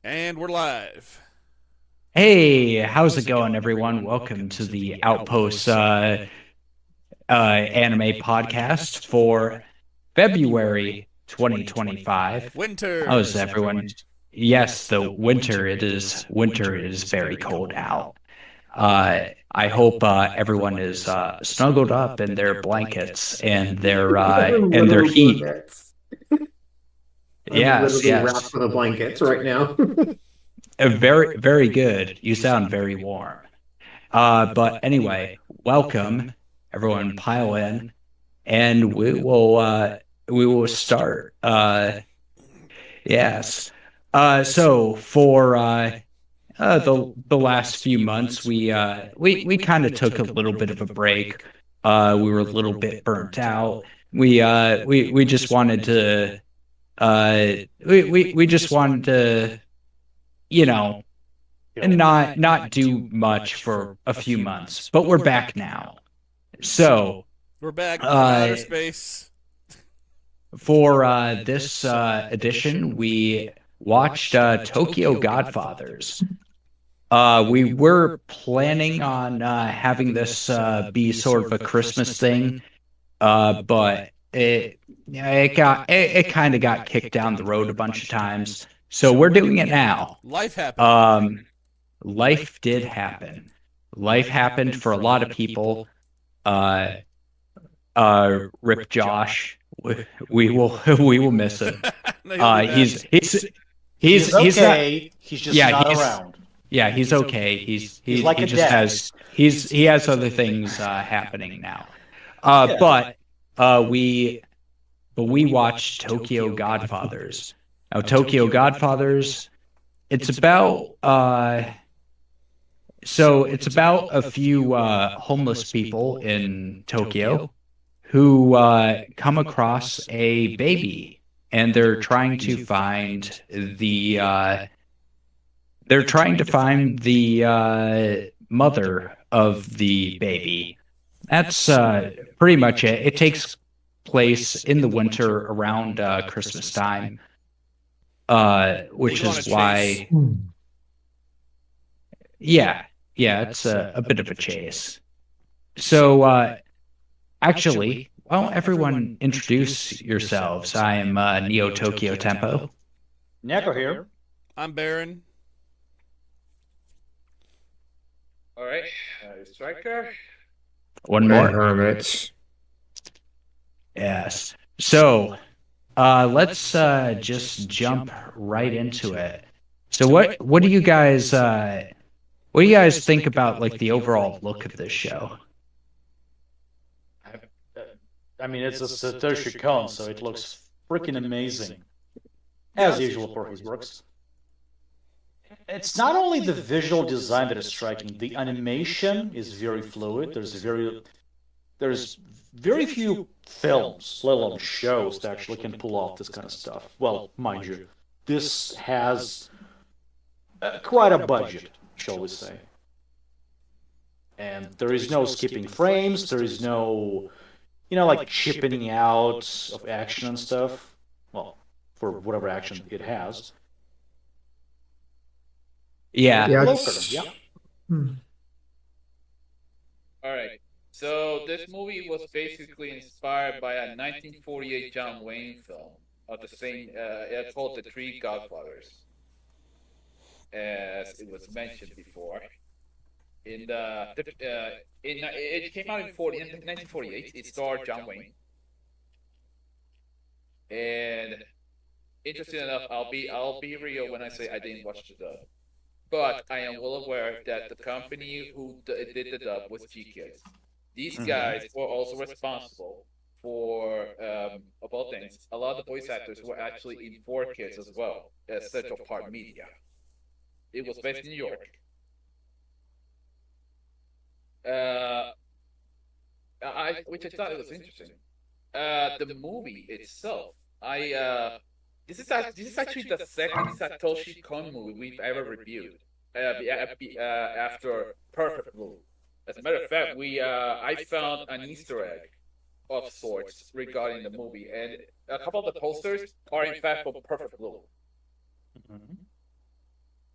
And we're live. Hey, how's it going, everyone? Welcome to the Outpost anime podcast for February 2025. How's Winter. everyone? Yes, the winter. It is winter. It is very cold out. I hope everyone is snuggled up in their blankets and their Literal heat. blankets. I'm Yes, literally wrapped yes. in the blankets right now. Very, very good. You sound very warm. But anyway, welcome everyone. Pile in, and we will start. Yes. So for the last few months, we kind of took a little bit of a break. We were a little bit burnt out. We just wanted to we just wanted to you know and not do much for a few months, but we're back now. So, We're back from outer uh, space. for this edition, we watched Tokyo Godfathers. We were planning on having this be sort of a Christmas thing, but it kind of got kicked down the road a bunch of times. So we're doing it now. Life happened. Life did happen. Life happened for a lot of people. Uh, Rip Josh. We will we will miss him. No, he'll be back. He's not. okay. He's just Yeah, not he's around. yeah, he's okay. He's like he a just dad. he has other things happening now. Yeah. We watched Tokyo Godfathers. Now Tokyo Godfathers, it's about it's about a few homeless people in Tokyo who come across a baby, and they're trying to find the mother of the baby. That's pretty much it. It takes place in the winter around Christmas time, which They go on is a why, chase. yeah, it's a bit of a chase. So, actually, why don't everyone introduce yourselves? I am Neo Tokyo Tempo. Neko here. I'm Baron. All right, Striker. One And more. hermits. Yes. So, let's just jump right into it. So, what do you guys think about like the overall look of this show? I mean, it's a Satoshi Kon, so it looks freaking amazing, as usual for his works. It's not only the visual design that is striking; the animation is very fluid. There's very few films, let alone shows, that actually can pull off this kind of stuff. Well, mind you, this has quite a budget, shall we say? And there is no skipping frames. There is no, like chipping out of action and stuff. Well, for whatever action it has. Yeah. Yeah. Yeah. All right. So this movie was basically inspired by a 1948 John Wayne film of the same. It's called The Three Godfathers, as it was mentioned before. It came out in 1948. It starred John Wayne, and interesting enough, I'll be real when I say I didn't watch the dub, but I am well aware that the company who did the dub was G Kids. These guys were also responsible for, of all things, a lot of the voice actors were actually in 4Kids as well as Central Park Media. It was based in New York. Which I thought it was interesting. The movie itself, this is actually the second Satoshi Kon movie we've ever reviewed. After Perfect Blue. As a matter of fact, I found an Easter egg of sorts regarding the movie, and a couple of the posters are in fact for Perfect Blue. Mhm.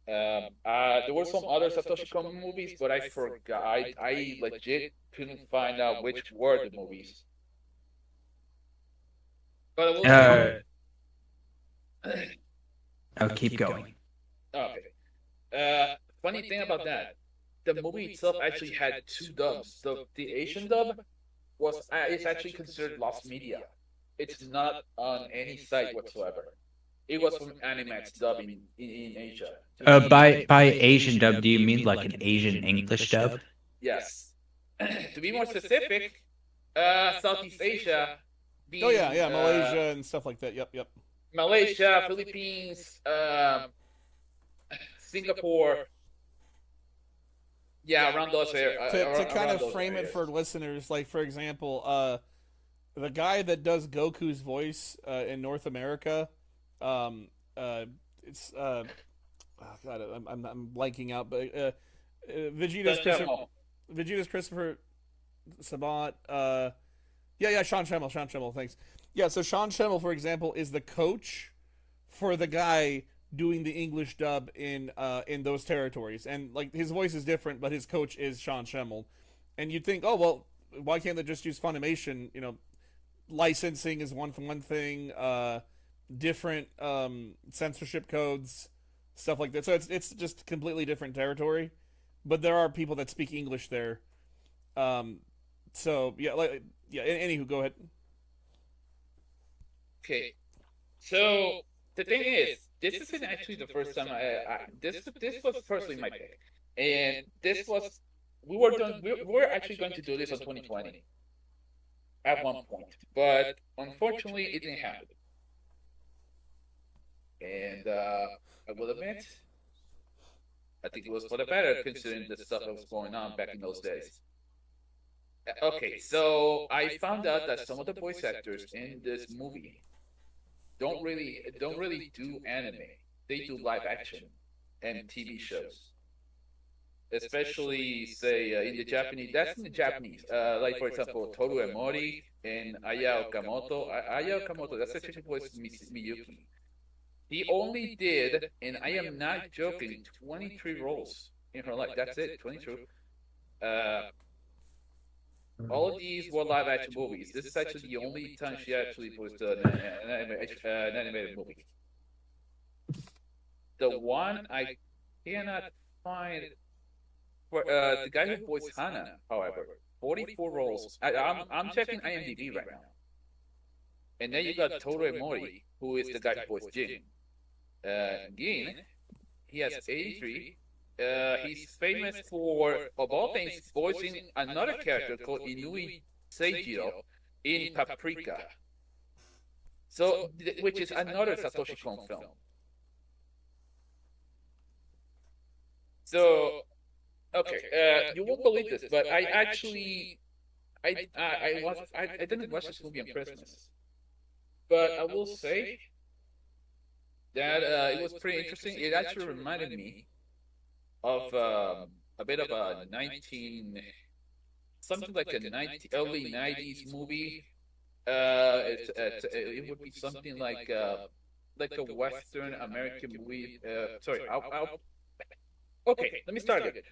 There were some other Satoshi Kon movies, but I forgot. I legit couldn't find out which were the movies. But I will say, Keep going. okay. Funny thing about that, the movie itself actually had two dubs. The Asian dub is actually considered lost media. It's not on any site whatsoever. It was from Animax dub in Asia. By Asian dub, do you mean like an Asian English dub? Yes. To be more specific, Southeast Asia. Being, Oh yeah, Malaysia and stuff like that. Yep. Malaysia, Philippines, Singapore. Yeah, around those areas. To kind of frame it for listeners, like for example, the guy that does Goku's voice in North America, it's oh God, I'm blanking out, but Vegeta's Christopher Sabat. Yeah, Sean Schemmel, thanks. Yeah, so Sean Schemmel, for example, is the coach for the guy doing the English dub in those territories, and like his voice is different, but his coach is Sean Schemmel. And you'd think, oh well, why can't they just use Funimation? You know, licensing is one thing, different censorship codes, stuff like that. So it's just completely different territory, but there are people that speak English there. So yeah, Anywho, go ahead. Okay, so the thing is, this isn't actually the first time this was firstly my pick, and this was we were actually going to do this on 2020 at one point, but unfortunately it didn't happen. And I will admit, I think it was for the better considering the stuff that was going on back in those days. Okay, so I found out that some of the voice actors in this movie don't really do anime. They do live action and TV shows. Especially, say, in the Japanese. That's in the Japanese. Like, for example, Toru Emori and Aya Okamoto. Aya Okamoto, that's actually voice Miyuki. He only did, and I am not joking, 23 roles in her life. That's it, 22. All of these were live action movies. This is actually the only time she actually voiced an animated movie. The one I cannot find for the guy who voiced Hana, however, 44 roles. I'm checking IMDb right now. And then you got Toru Emori, who is the guy who voiced Jin. Gin, he has 83. He's famous for, of all things, voicing another character called Inui Seijiro in Paprika. So, which is another Satoshi Kon film. So, okay, you won't believe this, but I actually, I didn't watch this movie on Christmas, but I will say that it was pretty interesting. It actually reminded me of a bit of a something like a early 90s movie. It would be something like a Western American movie. Sorry, okay, let me start again.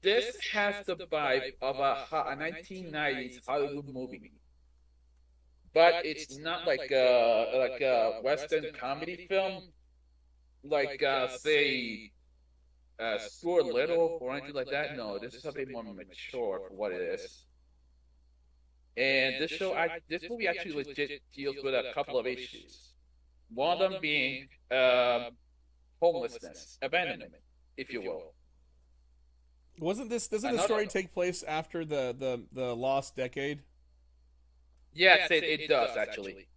This has the vibe of a 1990s Hollywood movie, but it's not like a Western comedy film, like say Stuart Little or anything like that. No, this is a bit more mature for what it is. And this movie actually legit deals with a couple of issues. One of them being homelessness, abandonment, if you will. Doesn't the story take place after the lost decade? Yes, it does actually.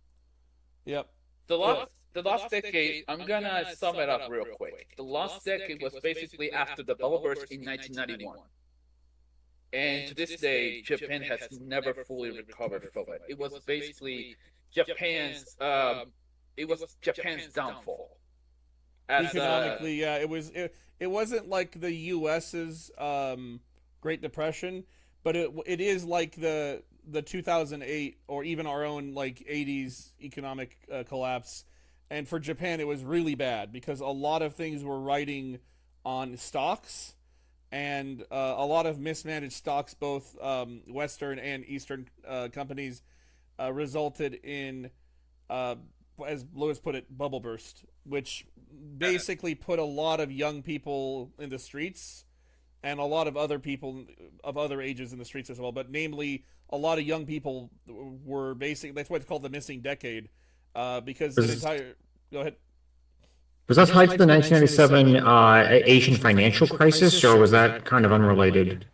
Yep. The lost decade, I'm gonna sum it up real quick. The lost decade was basically after the bubble burst in 1991. And to this day, Japan has never fully recovered from it. It was basically Japan's downfall. Economically, yeah, it wasn't like the U.S.'s Great Depression, but it is like the 2008 or even our own like 80s economic collapse. And for Japan, it was really bad because a lot of things were riding on stocks, and a lot of mismanaged stocks, both Western and Eastern companies, resulted in, as Lewis put it, bubble burst, which basically put a lot of young people in the streets and a lot of other people of other ages in the streets as well. But namely, a lot of young people were basically, that's why it's called the missing decade, because the entire. Go ahead. Was that tied to the 1997 Asian financial crisis, or was that kind of unrelated?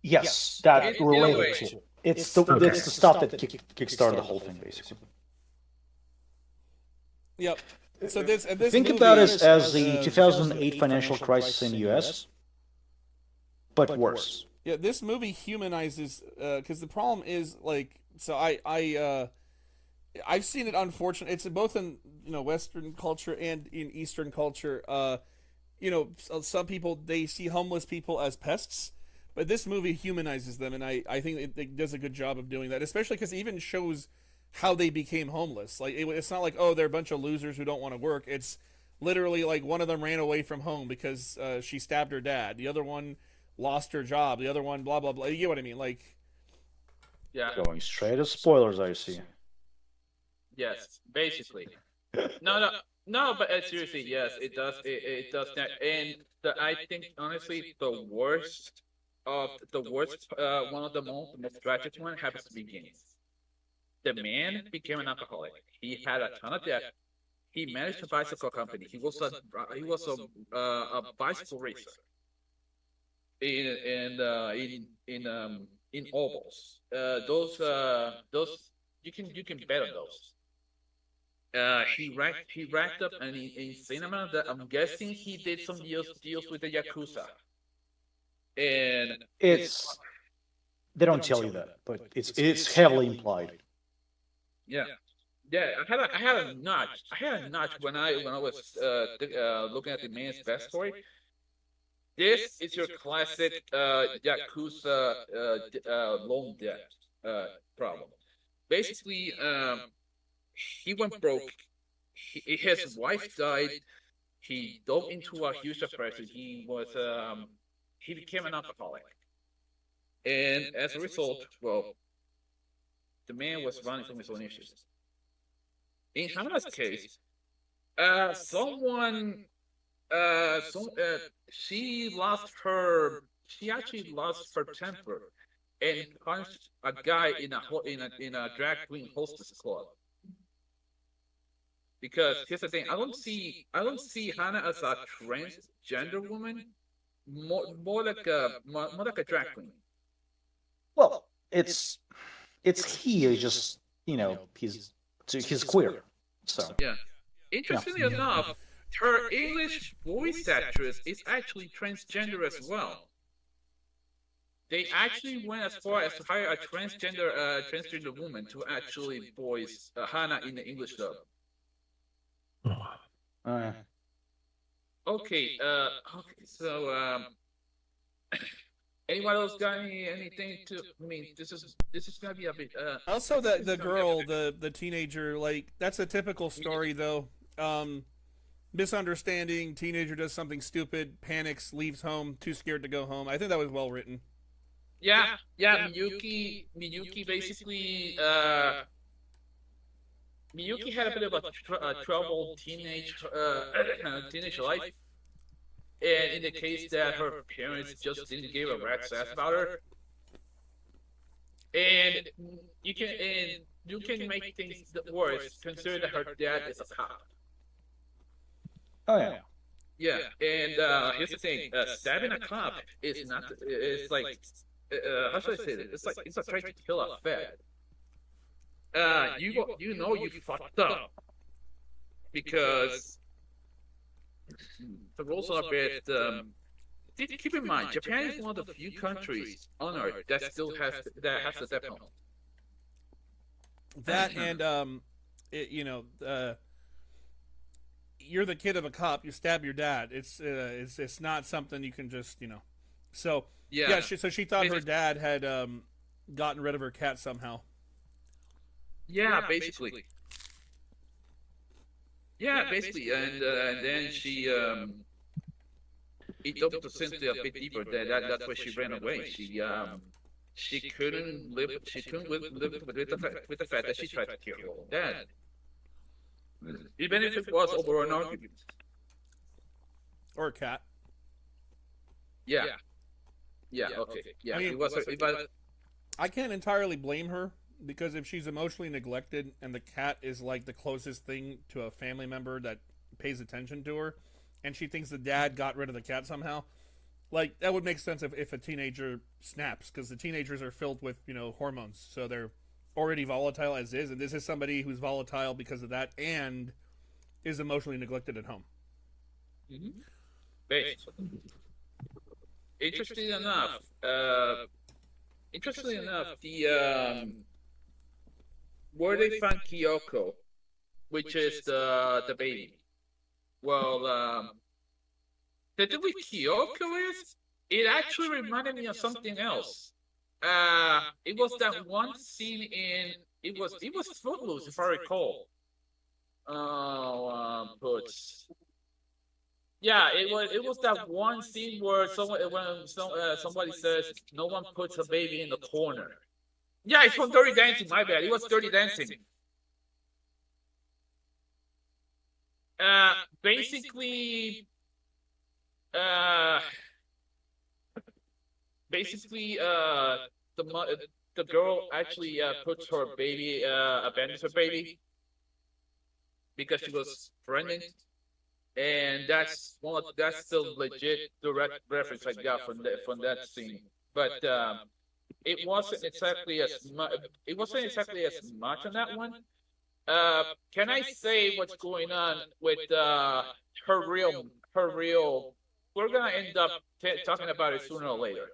Yes, that related to. It's the stuff that kickstarted the whole thing, basically. Yep. So this Think movie about it as the 2008 financial crisis in the U.S., but worse. Yeah, this movie humanizes, because the problem is, like, so I've seen it. Unfortunately, it's both in Western culture and in Eastern culture. Some people, they see homeless people as pests, but this movie humanizes them, and I think it does a good job of doing that, especially because it even shows how they became homeless. Like it's not like, oh, they're a bunch of losers who don't want to work. It's literally like one of them ran away from home because she stabbed her dad. The other one lost her job. The other one, blah blah blah. You get what I mean? Like, Yeah. Going straight to spoilers, I see. Yes, basically. No, but seriously, yes, it does. It does that, and I think honestly, the worst, one of the most tragic one happens to be Gaines. The man became an alcoholic. He had a ton of debt. He managed a bicycle company. He was a bicycle racer in ovals. Those you can bet on those. He racked up an insane amount of that. I'm guessing he did some deals with the Yakuza. And They don't tell you that, but it's heavily implied. yeah. I had a notch when I was looking at the man's backstory. This is your classic Yakuza loan debt problem. Basically, he went broke. His wife died. He dove into a huge depression. He became an alcoholic, and as a result, well, the man was running from his own issues. In Hana's case, she actually lost her temper and punched a guy in a drag queen hostess club. Because here's the thing, I don't see Hana as a transgender woman, more like a drag queen. Well, it's he just he's queer. So yeah. Interestingly enough, her English voice actress is actually transgender as well. They actually went as far as to hire a transgender woman to actually voice Hana in the English dub. Okay. So anyone else got anything to? I mean, this is gonna be a bit. Also, the girl, the teenager, like that's a typical story though. Misunderstanding, teenager does something stupid, panics, leaves home, too scared to go home. I think that was well written. Yeah. Miyuki basically. Miyuki had a bit of a troubled teenage life, and in the case that her parents just didn't give a rat's ass about her, and you can make things worse. Consider that her dad is a cop. Oh yeah. Yeah, and here's the thing: stabbing a cop is not. It's like how should I say this? It's a try to kill a Fed. You fucked up because the rules are a bit. Keep in mind, Japan is one of the few countries on Earth that still has the death penalty. That and you're the kid of a cop. You stab your dad. It's not something you can just So yeah. So she thought her dad had gotten rid of her cat somehow. Yeah, basically. Yeah, basically, and then she it opened to Cynthia a bit deeper. That's why she ran away. She couldn't live. She couldn't live with the fact that she tried to kill her own dad, even if it was over an argument. Or a cat. Yeah, yeah, okay, yeah. I mean, It was. It was. I can't entirely blame her because if she's emotionally neglected and the cat is like the closest thing to a family member that pays attention to her, and she thinks the dad got rid of the cat somehow, like that would make sense if a teenager snaps because the teenagers are filled with hormones, so they're already volatile as is, and this is somebody who's volatile because of that and is emotionally neglected at home. Mm-hmm. Basically. Interestingly enough, the where they found Kyoko, which is the baby. Well, the thing with Kyoko is it actually reminded me of something else. It was that one scene in it was Footloose, if I recall. But yeah, it was that one scene where somebody says no one puts a baby in the corner. Yeah, it's from Dirty Dancing. My bad. It was Dirty Dancing. Basically, uh, the girl actually puts her baby, abandons her baby because she was pregnant. And that's the legit direct reference I got from that scene. But it wasn't exactly as much on that one. Can I say what's going on with her real? We're gonna end up talking about it sooner or later.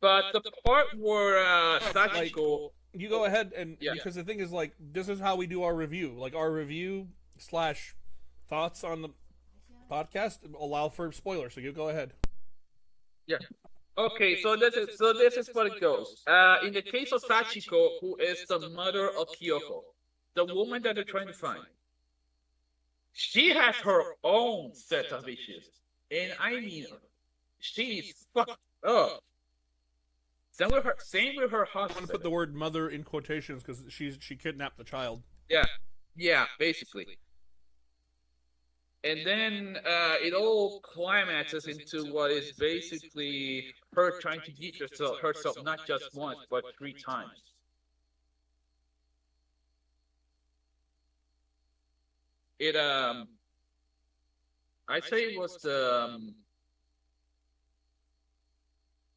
But the part where Sachiko, You go ahead and Yeah. because the thing is like this is how we do our review. Like our review / thoughts on the podcast allow for spoilers. So you go ahead. yeah. Okay, so this is what it goes. In the case of Sachiko, who is the mother of Kyoko, the woman that they're trying to find, she has her own set of issues, and I mean, she's fucked up. Same with her I'm gonna husband. put the word "mother" in quotations because she kidnapped the child. Yeah, basically. And then it all climaxes into what is basically her trying to teach herself not just once but 3 times. It I'd say it was the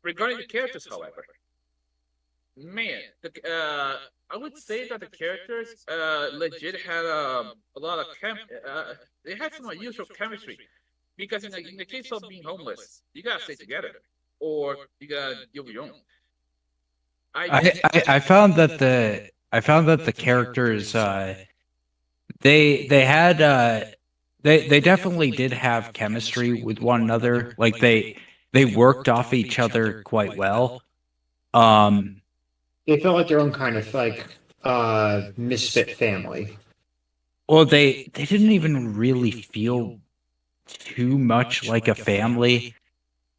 regarding the characters, however. Man, I would say that the characters legit had a lot of they had some unusual chemistry because in the case of being homeless, you gotta stay together or you gotta deal your own. I found that the characters they had they definitely did have chemistry with one another. Like they worked off each other quite well. They felt like their own kind of like misfit family. Well, they didn't even really feel too much like a family.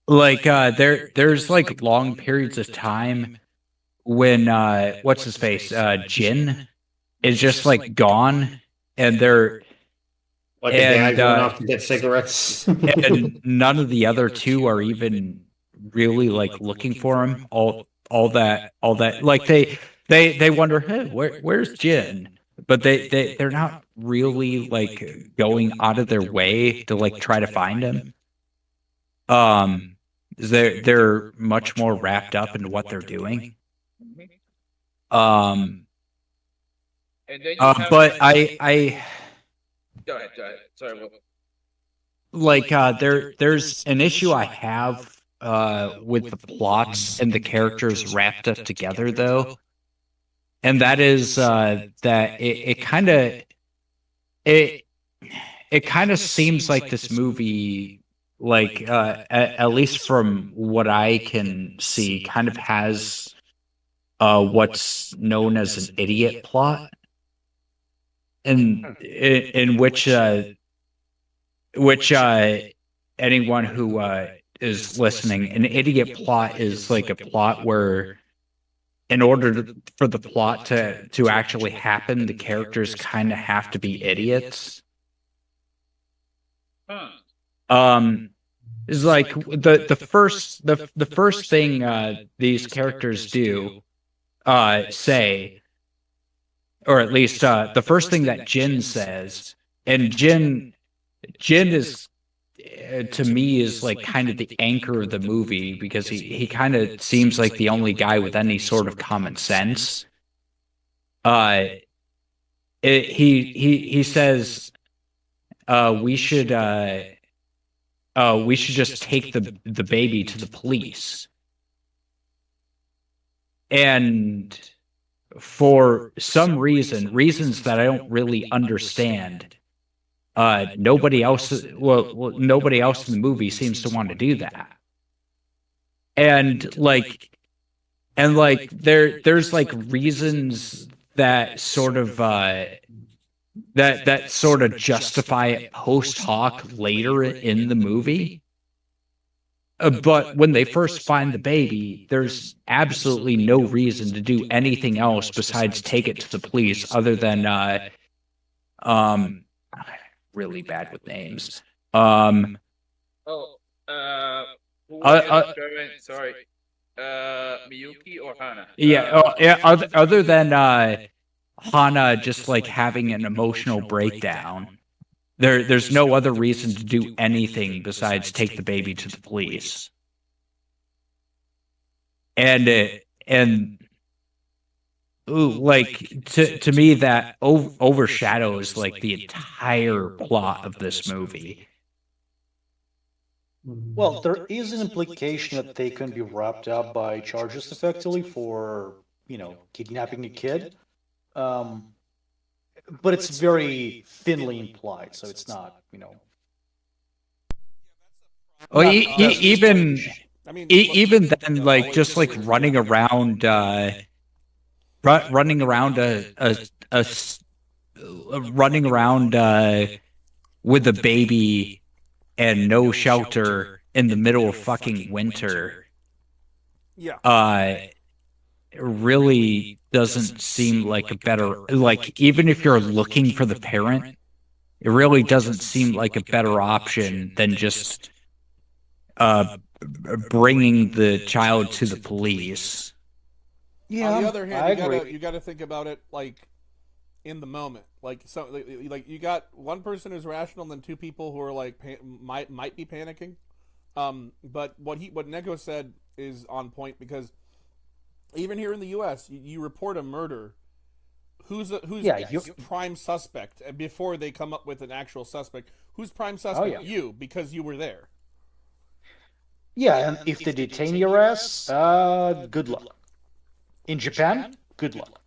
Like there's like long periods of time when what's his face Jin is just like gone, and they're Like a And, dad going off to get cigarettes. and none of the other two are even really like looking for him. All that like they wonder, hey, where's Jin? But they're not really like going out of their way to like try to find him. They're much more wrapped up into what they're doing. And then you have But I go ahead. Sorry, Will. like there's an issue I have with the plots and the characters wrapped up together though, and that is that it kind of seems like this movie, like at least from what I can see, kind of has what's known as an idiot plot. in which anyone who is listening, an idiot plot is like a plot where, in order for the plot to actually happen, the characters kind of have to be idiots. Is like the first thing these characters do, say, or at least the first thing that Jin says, and Jin is, to me, is like kind of the anchor of the movie, because he kind of seems like the only guy with any sort of common sense. He says, we should just take the baby to the police. And for some reasons that I don't really understand, nobody else in the movie seems to want to do that. And there's like reasons that sort of that sort of justify it post hoc later in the movie. But when they first find the baby, there's absolutely no reason to do anything else besides take it to the police, other than really bad with names. Who was sorry, Miyuki or Hana? Other than Hana just like having an emotional breakdown. There's no other reason to do anything besides take the baby to the police. To me, that overshadows like the entire plot of this movie. Well, there is an implication that they can be wrapped up by charges effectively for, kidnapping a kid. But it's very thinly implied, so it's not, Even then, like just like running around with a baby and no shelter in the middle of fucking winter. Really doesn't seem like a better, like, even if you're looking for the parent, it really doesn't seem like a better option than just bringing the child to the police. Yeah, on the other hand, agree. you gotta think about it like in the moment. Like you got one person who's rational, and then two people who are like might be panicking. But what Neko said is on point, because even here in the U.S., you report a murder. Who's prime suspect before they come up with an actual suspect? Who's prime suspect? Oh, yeah. You, because you were there. Yeah, and if they detain your ass, good luck. In Japan, good luck.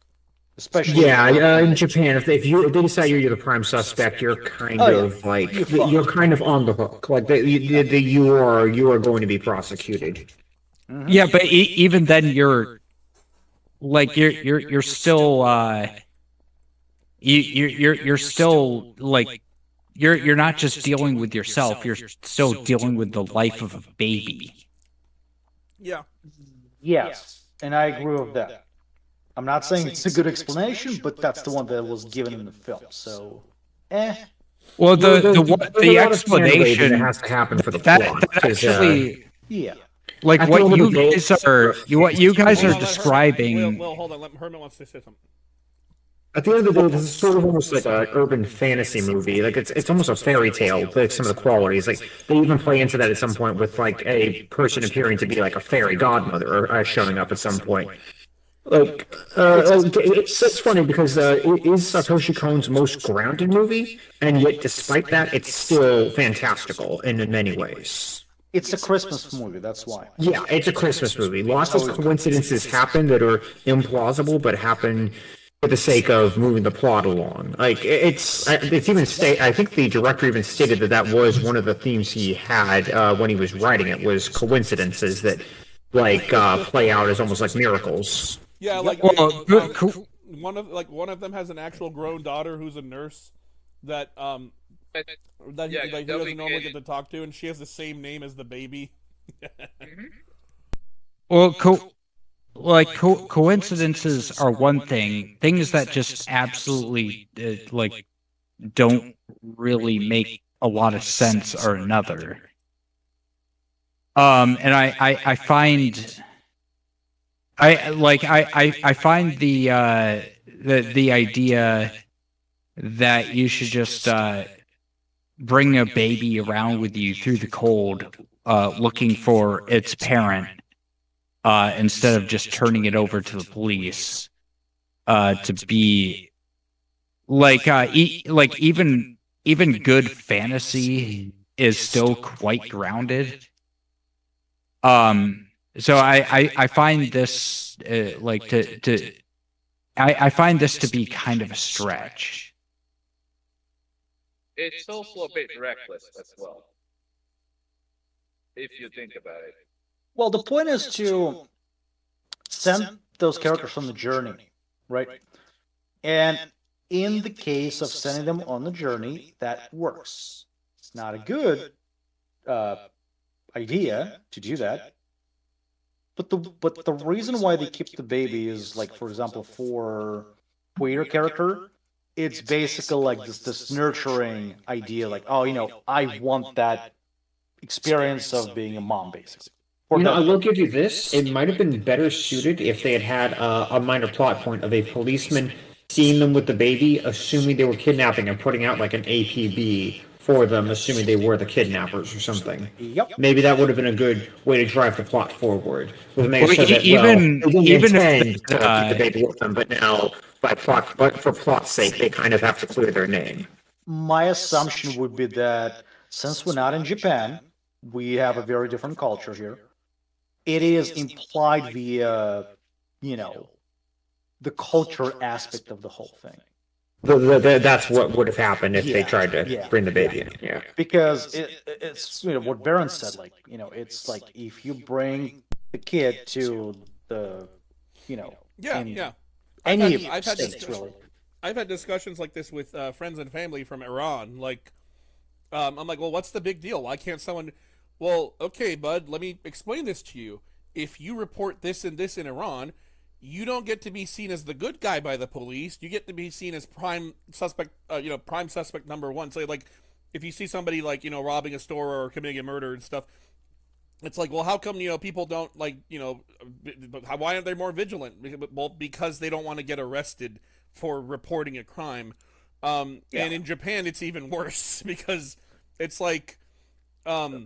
Especially in Japan, if they decide you're the prime suspect, you're kind of like you're kind of on the hook. Like you are going to be prosecuted. Mm-hmm. Yeah, but even then, you're still you're still like you're not just dealing with yourself. You're still dealing with the life of a baby. Yeah. Yes, and I agree with that. I'm not saying it's a good explanation, but that's the one that was given in the film. So, Well, the explanation that has to happen for the that plot. actually, yeah. like what you guys are describing. Well, hold on. Herman wants to say something. At the end of the day, this is sort of almost like an urban fantasy movie. Like it's almost a fairy tale. Like some of the qualities, like they even play into that at some point with like a person appearing to be like a fairy godmother or showing up at some point. Like it's funny because it is Satoshi Kon's most grounded movie, and yet despite that, it's still fantastical in many ways. It's a Christmas movie, that's why. Yeah, it's a Christmas movie. Lots of coincidences happen that are implausible, but happen for the sake of moving the plot along. Like it's even I think the director even stated that was one of the themes he had when he was writing it, was coincidences that play out as almost like miracles. Yeah, like one of them has an actual grown daughter who's a nurse that that he, Yeah, like, he they'll doesn't be normally good. get to talk to, and she has the same name as the baby. Well, coincidences are one thing. Things that just absolutely like don't really make a lot of sense are another. And I find I find the idea that you should just bring a baby around with you through the cold, looking for its parent, instead of just turning it over to the police, to be like even good fantasy is still quite grounded. So I find this I find this to be kind of a stretch. It's also a bit reckless as well, if you think about it. Well, the point is to send those characters on the journey, right? And in the case of sending them on the journey, that works. It's not a good idea to do that. But the reason why they keep the baby is, like, for example, for queer character, it's basically like this nurturing idea, like, oh, I want that experience of being a mom, basically. I will give you this. It might have been better suited if they had a minor plot point of a policeman seeing them with the baby, assuming they were kidnapping, and putting out like an APB for them, assuming they were the kidnappers or something. Yep. Maybe that would have been a good way to drive the plot forward. With make Well, sure that, even- they didn't even if intend they- to keep the baby with them, but now but for plot's sake, they kind of have to clear their name. My assumption would be that since we're not in Japan, we have a very different culture here. It is implied via, the culture aspect of the whole thing. That's what would have happened if they Yeah, tried to yeah, bring the baby in. Yeah. Because it's what Baron said, like, it's like if you bring the kid to the, Yeah. any I've had states, discussions- really. I've had discussions like this with friends and family from Iran. Like, I'm like, well, what's the big deal? Why can't someone? Well, okay, bud, let me explain this to you. If you report this and this in Iran, you don't get to be seen as the good guy by the police. You get to be seen as prime suspect. Prime suspect number one. So, like, if you see somebody like robbing a store or committing a murder and stuff, it's like, well, how come people don't why aren't they more vigilant? Well, because they don't want to get arrested for reporting a crime. And in Japan, it's even worse because it's like, sure,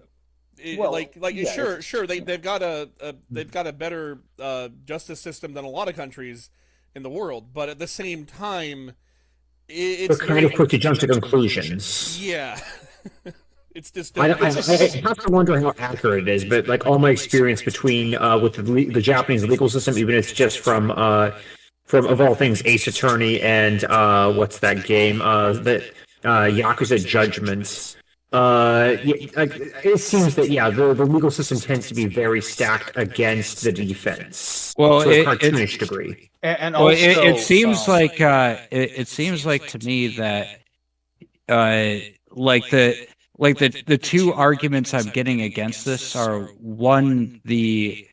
they've got a better justice system than a lot of countries in the world, but at the same time, it's They're kind of quick to jump to conclusions. Yeah. It's just. I have to wonder how accurate it is, but like all my experience between with the Japanese legal system, even if it's just from of all things Ace Attorney and what's that game that Yakuza Judgments. It seems that the legal system tends to be very stacked against the defense. Well, to a cartoonish degree. And Well, also, it seems like it seems like to me that the two arguments I'm getting against this are, one, the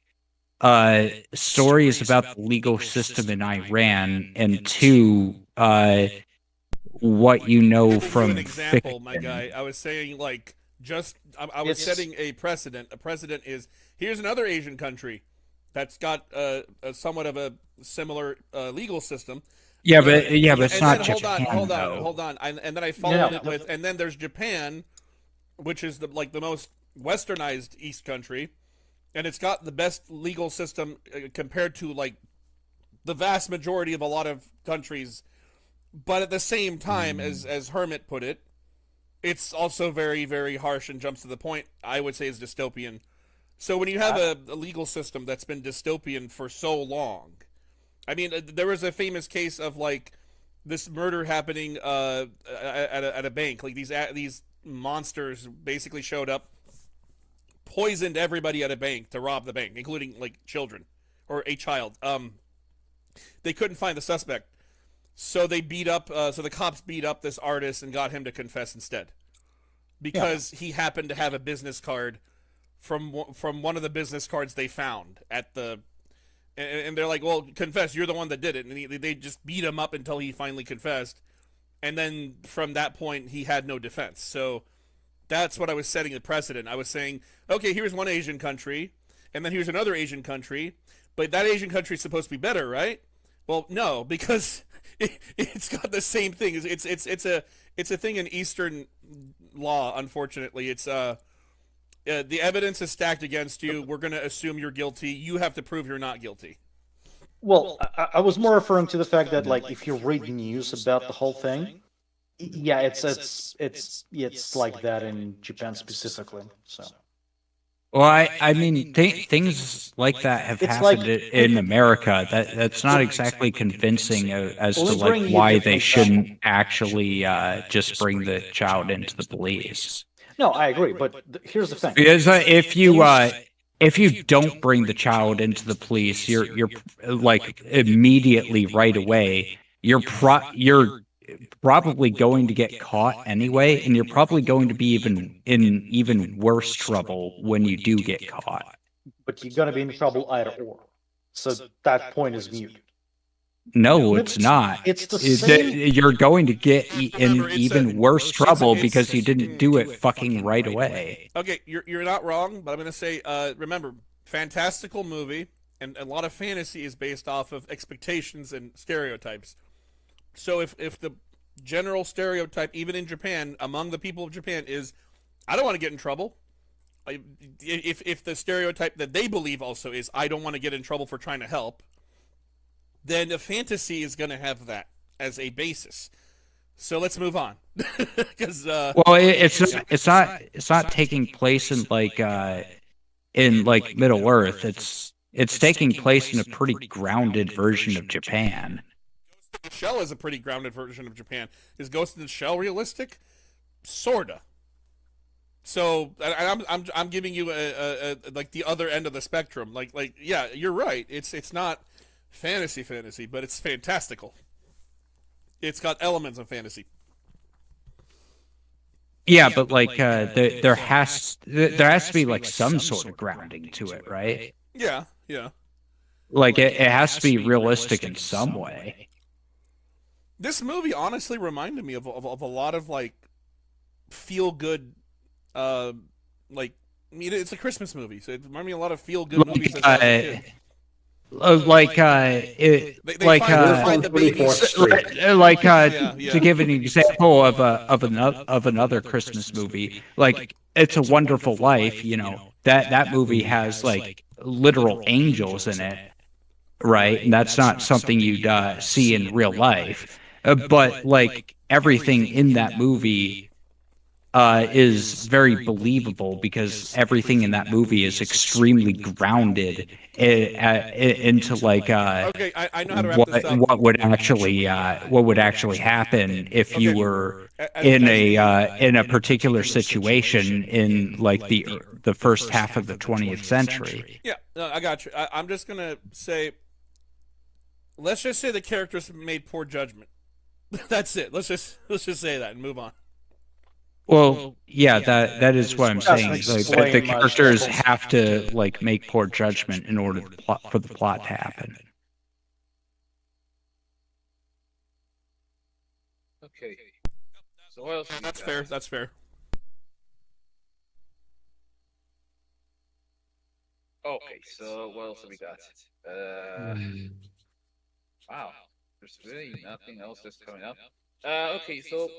stories about the legal system in Iran, and two, what you know from an example, fiction. my guy. I was saying, like, I was setting a precedent. A precedent is, here's another Asian country that's got a somewhat of a similar legal system. Yeah, but it's And not then, Japan. hold on. And then I followed it with, and then there's Japan, which is the most westernized East country, and it's got the best legal system compared to like the vast majority of a lot of countries. But at the same time, as Hermit put it, it's also very, very harsh and jumps to the point. I would say is dystopian. So when you have a legal system that's been dystopian for so long, I mean, there was a famous case of like this murder happening at a bank. Like these monsters basically showed up, poisoned everybody at a bank to rob the bank, including like children or a child. They couldn't find the suspect. So they beat up. So the cops beat up this artist and got him to confess instead, because he happened to have a business card from one of the business cards they found at the. And they're like, "Well, confess. You're the one that did it." And they just beat him up until he finally confessed, and then from that point he had no defense. So that's what I was setting the precedent. I was saying, okay, here's one Asian country, and then here's another Asian country, but that Asian country is supposed to be better, right? Well, no, because it's got the same thing. It's a thing in Eastern law. Unfortunately, it's the evidence is stacked against you. We're going to assume you're guilty. You have to prove you're not guilty. Well, I was more referring to the fact that, like, if you read news about the whole thing, yeah, it's like that in Japan specifically. So, Well, I mean, things like that have It's happened like- in America. That's not exactly convincing as to Well, let's bring like you why a they different shouldn't actually just bring the child into the police. no, I agree, but here's the thing. Because if you don't bring the child into the police, you're like immediately right away you're probably going to get caught anyway, and you're probably going to be even worse trouble when you do get caught. But you're gonna be in trouble either or. So that point is mute. No, it's not. It's the same. You're going to get in Remember, even worse trouble because you didn't do it fucking right away. Okay, you're not wrong, but I'm going to say, remember, fantastical movie, and a lot of fantasy is based off of expectations and stereotypes. So if the general stereotype, even in Japan, among the people of Japan, is, I don't want to get in trouble. If the stereotype that they believe also is, I don't want to get in trouble for trying to help, then a fantasy is going to have that as a basis. So let's move on, because well, it's not taking place in like Middle Earth. It's taking place in a pretty grounded version of Japan. Ghost in the Shell is a pretty grounded version of Japan. Is Ghost in the Shell realistic? Sorta. So I'm giving you a like the other end of the spectrum. Like yeah, you're right. It's not fantasy, but it's fantastical. It's got elements of fantasy. Yeah, but like there has to be like some sort of grounding to it, right? Yeah. Like it has to be realistic in some way. This movie honestly reminded me of a lot of like feel good, like, I mean, it's a Christmas movie, so it reminded me of a lot of feel good movies. As I was a kid. They find the baby. like Yeah. to give an example of another Christmas movie, like It's a Wonderful Life. You know, that movie has like literal angels in it, right? And that's not something you'd see in real life. But like everything in that movie is very believable because everything in that movie is extremely grounded into like Okay, I know how to wrap this up. what would actually happen if you were in a particular situation in like the first half of the 20th century. Yeah, no, I got you. I'm just gonna say, let's just say the characters made poor judgment. That's it. Let's just say that and move on. Well, yeah, that is what I'm saying. Doesn't Like, the explain much. characters have to like make poor judgment in order for the plot to happen. Okay. So what else? we That's got? fair. That's fair. Okay, so what else have we got? Wow, there's really nothing else that's coming up. Okay, so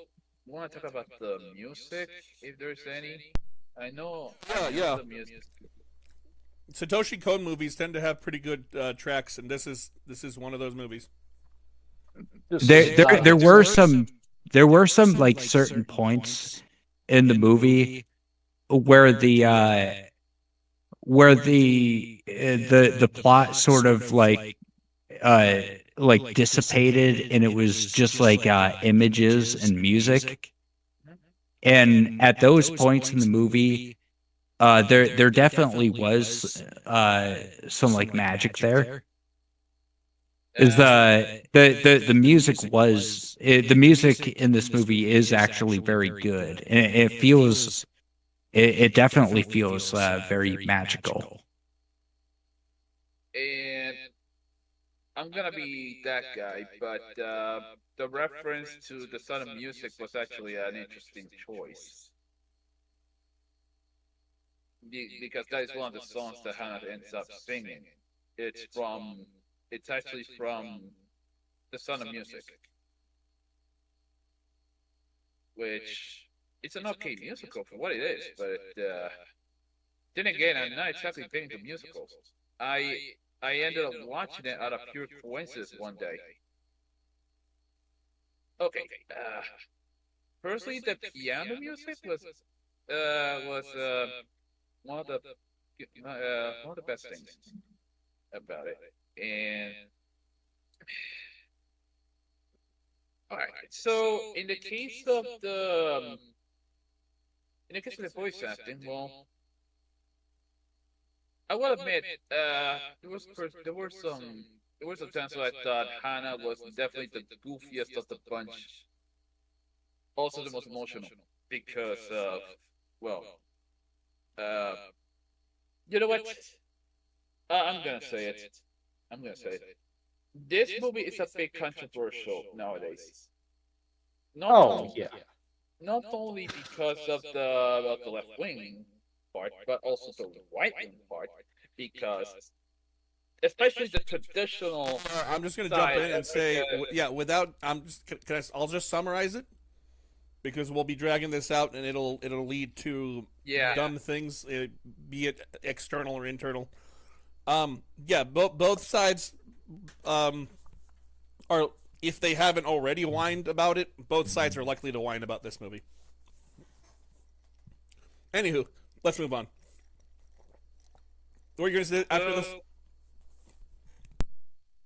we want to talk about the music, if there's any. I know. Yeah. The music. Satoshi Kon movies tend to have pretty good tracks, and this is one of those movies. There were some like certain points in the movie where the plot sort of like dissipated and it was just like images and music. And at those points in the movie, there definitely was some like magic there. is the music was the music in this movie is actually very good, and it feels it definitely feels very magical. And I'm gonna be that guy, but the reference to the Sound of Music was actually an interesting choice. Because that is one of the songs that Hannah ends up singing. It's actually from the Sound of Music, which it's an okay musical for what it is, but then again, I'm not exactly big into musicals. I ended up watching it out of pure coincidence one day. Okay, firstly, the piano music was one of the best things about it. And all right, so in the case of the voice acting, well, I will admit, there were some times where I thought Hannah was definitely the goofiest of the bunch, also the most emotional because of, well, you know what? I'm gonna say it. This movie is a bit controversial nowadays. Yeah. Not only because of the left wing part, but also the right wing part, because especially the traditional. I'm just going to jump in and say, without I'll just summarize it because we'll be dragging this out and it'll lead to dumb things, be it external or internal. Both sides are, if they haven't already whined about it, both sides are likely to whine about this movie. Anywho, let's move on. What are you going to say after this?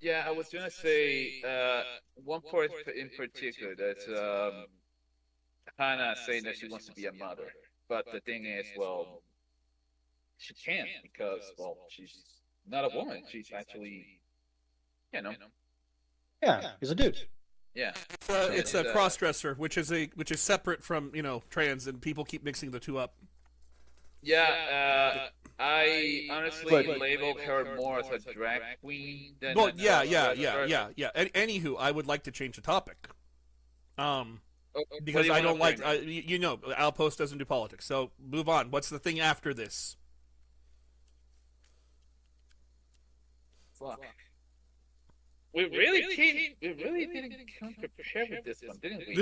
Yeah, I was gonna say one part in particular that's Hannah saying that she wants to be a mother, but the thing is, well, she can't because, well, she's not a woman. She's actually, Yeah, he's a dude. yeah. It's a cross-dresser, which is separate from trans, and people keep mixing the two up. Yeah, I honestly labeled her more as a drag queen than. Well, yeah. Anywho, I would like to change the topic. Because I don't like, Outpost doesn't do politics. So move on. What's the thing after this? Fuck. We really didn't come prepared with this one, didn't we?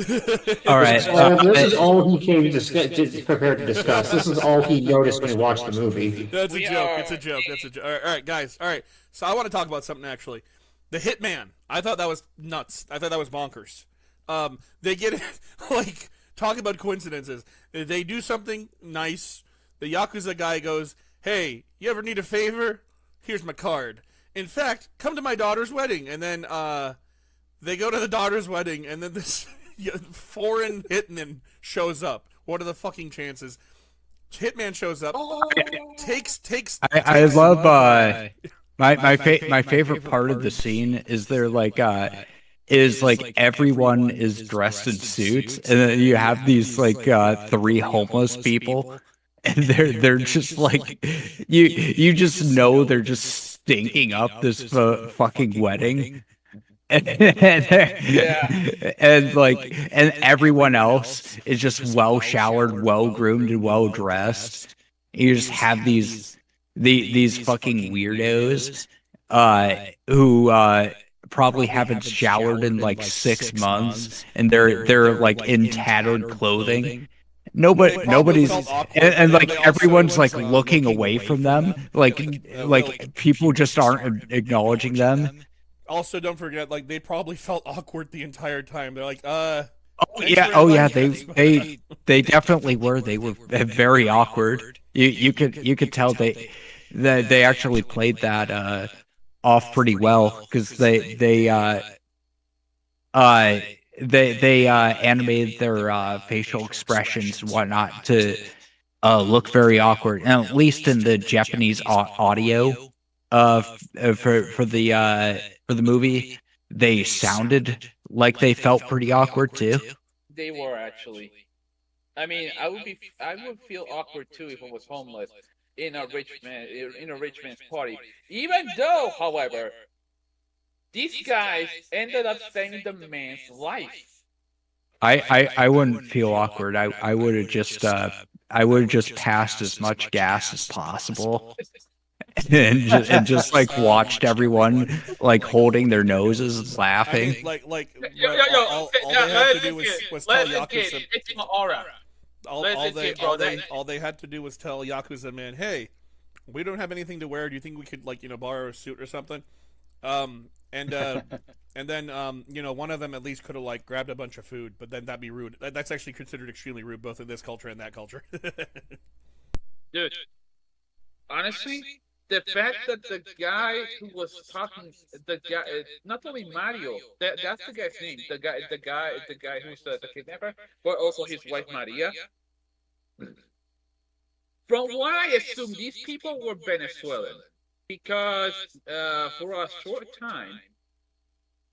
All right. This is all he came to prepared to discuss. This is all he noticed when he watched the movie. That's a joke. It's a joke. That's a joke. All right, guys. All right. So I want to talk about something actually. The Hitman. I thought that was nuts. I thought that was bonkers. They get like talk about coincidences. They do something nice. The Yakuza guy goes, "Hey, you ever need a favor? Here's my card. In fact, come to my daughter's wedding." And then they go to the daughter's wedding, and then this foreign hitman shows up. What are the fucking chances? Hitman shows up, takes. I love my favorite part of the scene is they're like everyone is dressed in suits, and then you have these three homeless people, and they're just like you just know they're just stinking up this fucking wedding. And everyone else is just well showered, well groomed, and well dressed. You just have these fucking weirdos who probably haven't showered in like 6 months, and they're like in tattered clothing. Nobody's and like everyone's like looking away from them, like people just aren't acknowledging them. Also, don't forget, like, they probably felt awkward the entire time. They're like, they definitely were. They were very awkward. You could tell they actually played that off pretty well, because they animated their facial expressions and whatnot to look very awkward, and at least in the Japanese audio for the for the movie, they sounded like they felt pretty awkward too. They were actually. I mean, I would feel awkward too if I was homeless in a rich man's party. Even though, however, these guys ended up saving the man's life. I wouldn't feel awkward. I would have just passed as much gas as possible. and just like watched everyone like holding their noses, laughing. I mean, all they had to do was tell Yakuza. It's my aura. All they had to do was tell Yakuza man, hey, we don't have anything to wear. Do you think we could borrow a suit or something? And then one of them at least could have grabbed a bunch of food, but then that'd be rude. That's actually considered extremely rude, both in this culture and that culture. Dude, honestly, the fact that the guy who was talking, not only Mario, that's the guy's name. The guy who's the kidnapper, but also his wife Maria. From what I assume, these people were Venezuelan because for a short time,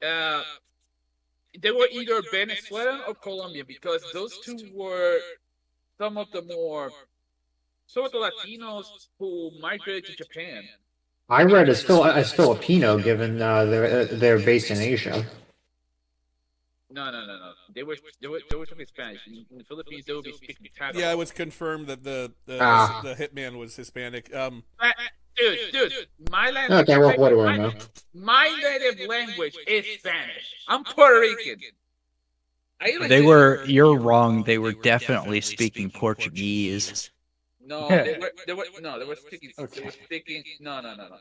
they were either Venezuelan or Colombian because those two were some of the Latinos who migrated to Japan. I read as Filipino, given they're based in Asia. No. They were talking Spanish. In the Philippines, they would be speaking Tagalog. Yeah, it was confirmed that the hitman was Hispanic. Dude, my language. Okay, well, what do I know? My native language is Spanish. I'm Puerto Rican. You're wrong. They were definitely speaking Portuguese. No, they were speaking. No.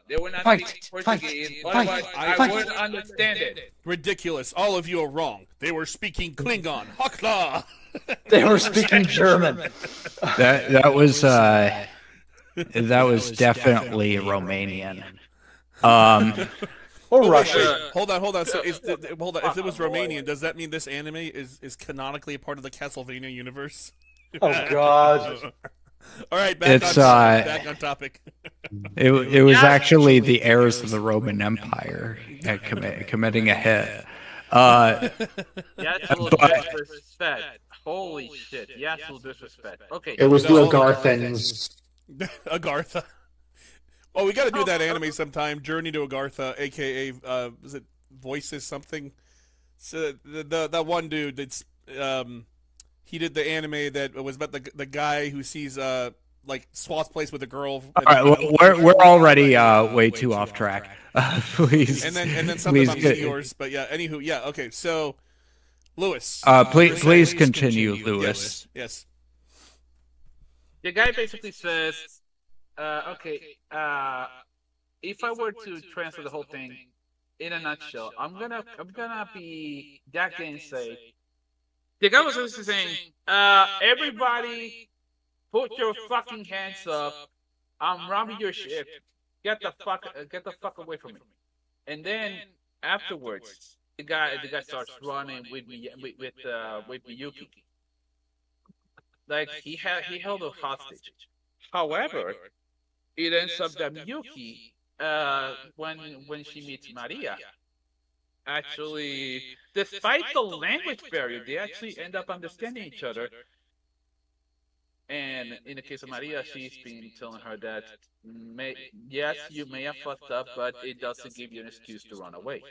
They were not speaking Portuguese. I wouldn't understand it. Ridiculous! All of you are wrong. They were speaking Klingon. Hakla. They were speaking German. That was definitely Romanian. Or Russian. Hold on. So hold on. If it was Romanian, does that mean this anime is canonically a part of the Castlevania universe? Oh God. All right, back on topic. It was actually the heirs of the Roman Empire committing a hit. That's a little disrespect. Holy shit. Yes, a little disrespect. Okay. It was the Agarthans. Agartha. Oh, we got to do that anime sometime. Journey to Agartha, aka is it Voices something? So that one dude that's he did the anime that was about the guy who sees Sloth's place with a girl. All right, we're already way too off track. Please. And then something about meteors. But yeah, anywho, yeah, okay. So, Lewis. Please continue, Lewis. Yes. The guy basically says, okay, if I were to transfer the whole thing in a nutshell, I'm gonna be that guy and say, the guy was also saying, everybody put your fucking hands up. I'm robbing your ship. Get the fuck away from me. And then afterwards, the guy starts running with Miyuki. Like he held a hostage. However, it ends up that Miyuki, when she meets Maria, actually, despite the language barrier, they actually end up understanding each other. And in the case of Maria, she's been telling her that, yes, you may have fucked up, but it doesn't give you an excuse to run away.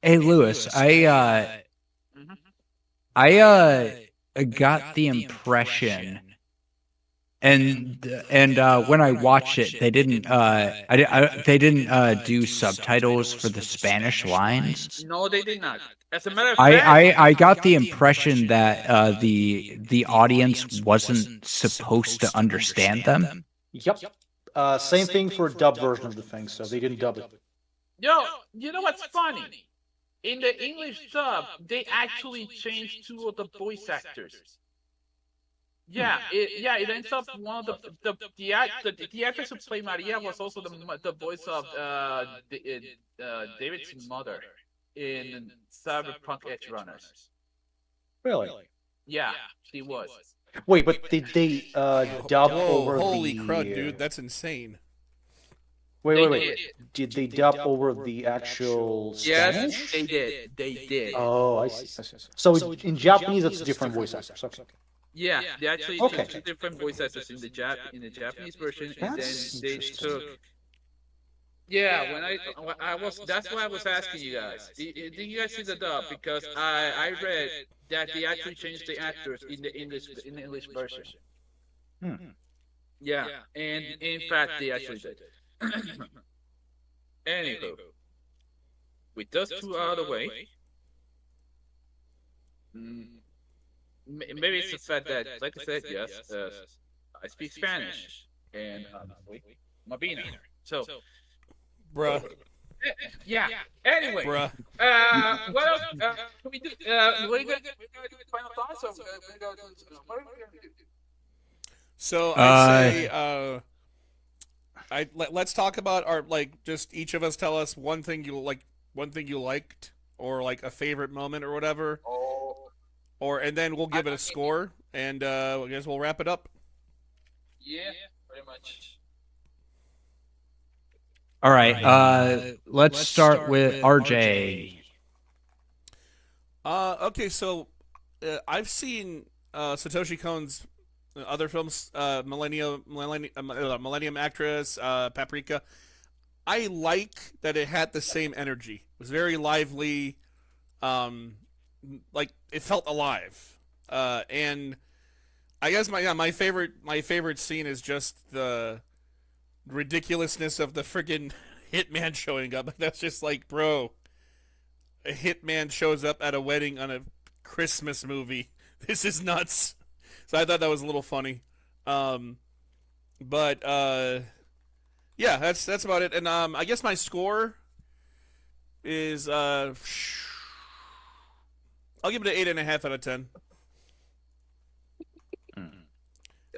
Hey, Lewis, I got the impression, and when I watched it, they didn't do subtitles for the Spanish lines. No, they did not. As a matter of fact, I got the impression that the audience wasn't supposed to understand them. Yep. Same thing for a dub version of the thing, so they didn't dub it. Yo, you know what's funny? In the English dub, they actually changed two of the voice actors. Yeah, it ends up one of the actress who played Maria was also the voice of David's mother in Cyberpunk Edge Runners. Really? Yeah, she was. Wait, but did they dub over holy the... crud, dude, that's insane. Wait. Did they dub over the actual Yes, Spanish? they did. They did. Oh, I see. So in Japanese, it's different voice actors. Okay. Yeah, they actually Okay. took two different voice actors in the Japanese version, and then That's they interesting. took. Yeah, when I was that's why I was asking you guys. Did you guys see the dub? Because I read that they actually changed the actors in the English version. Hmm. Yeah, and in fact they actually did. Anywho, with those two out of the way, maybe it's the fact that, like I said, yes, I speak Spanish and I'm a beaner. So, Bruh. yeah. Anyway, Bruh. what else can we do? We're gonna do final thoughts. Or what are we gonna do? So I'd say let's talk about our just each of us tell us one thing you liked or like a favorite moment or whatever, and then we'll give it a score and I guess we'll wrap it up. Yeah, pretty much. All right. Let's start with RJ. Okay, so I've seen Satoshi Kon's other films, Millennium Actress, Paprika. I like that it had the same energy. It was very lively. Like it felt alive. And I guess my favorite scene is just the ridiculousness of the friggin' hitman showing up. That's just like, bro, a hitman shows up at a wedding on a Christmas movie. This is nuts. So I thought that was a little funny. But yeah, that's about it. And I guess my score is I'll give it an 8.5 out of 10.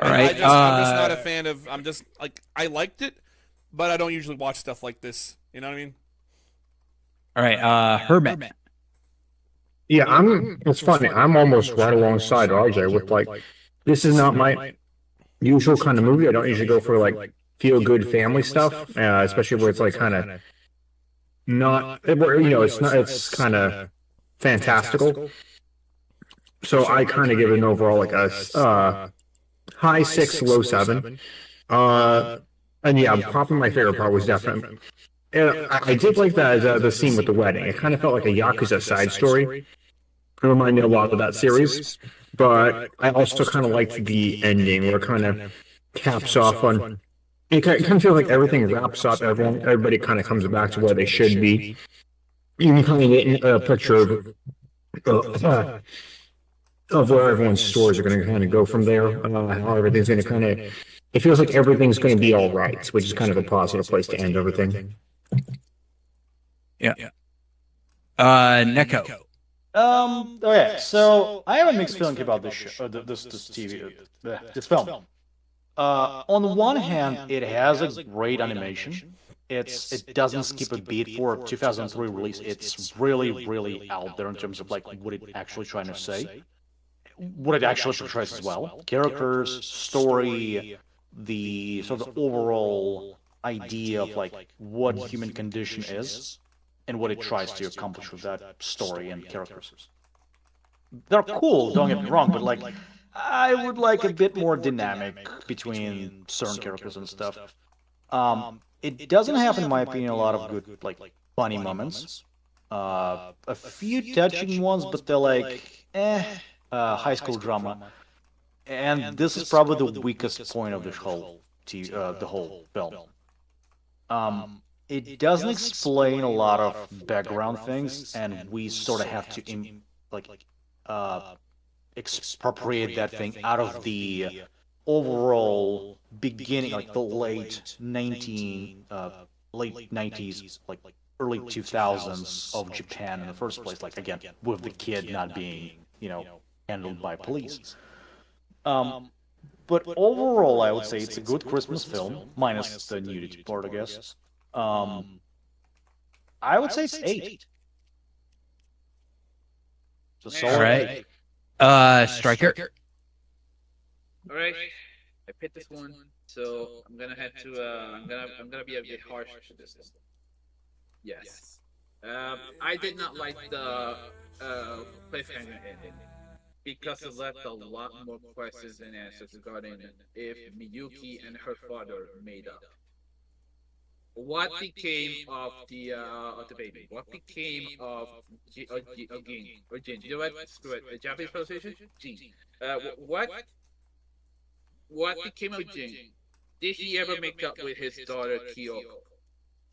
All right. I'm just not a fan of. I'm just like I liked it, but I don't usually watch stuff like this. You know what I mean? All right. Hermit. Yeah, it's funny. I'm almost right alongside RJ with like, this is not my usual kind of movie. I don't usually go for like feel good family stuff, especially where it's like kind of not, it's kind of fantastical. So I kind of give it an overall like a high 6, low 7. And yeah, probably my favorite part was definitely. I did like the scene with the wedding. It kind of felt like a Yakuza side story. It reminded me a lot of that series, but I also kind of liked the ending where it kind of caps off on. It kind of feels like everything wraps up. Everybody kind of comes back to where they should be. You can kind of get a picture of where everyone's stories are going to kind of go from there. How everything's going to kind of. It feels like everything's going to be all right, which is kind of a positive place to end everything. Yeah. Neko. Okay, so I have a mixed feeling about this show, this TV, this film. On the one hand, it has a great animation. It doesn't skip a beat for a 2003 release. It's really out there in terms of like what it actually trying to say, what it actually portrays as well. Characters, story, the sort of overall idea of like what human condition is and what it tries to accomplish with that story and characters. They're cool, don't get me wrong, but like I would like a bit more dynamic between certain characters and stuff. It doesn't have, in my opinion, a lot of good like funny moments. A few touching ones, but they're like high school drama. And this is probably the weakest point of the whole film. It doesn't explain a lot of background things, and we sort of have to expropriate that thing out of the overall beginning, like the late 90s, like early 2000s of Japan in the first place. Like again, with the kid not being, handled by police. But overall, I would say it's a good Christmas film, minus the nudity part, I guess. I would say it's 8. It's a solid All right. Striker. All right, I picked this one So I'm gonna have to. I'm gonna be a bit harsh to this one. Yes. I did not like the cliffhanger ending because it left a lot more questions and answers regarding if Miyuki and her father made up. What became of the baby? What became of Jin or Jin? You know what? Screw it. The Japanese pronunciation? Jin. What became of Jin? Did he ever make up with his daughter Kyoko?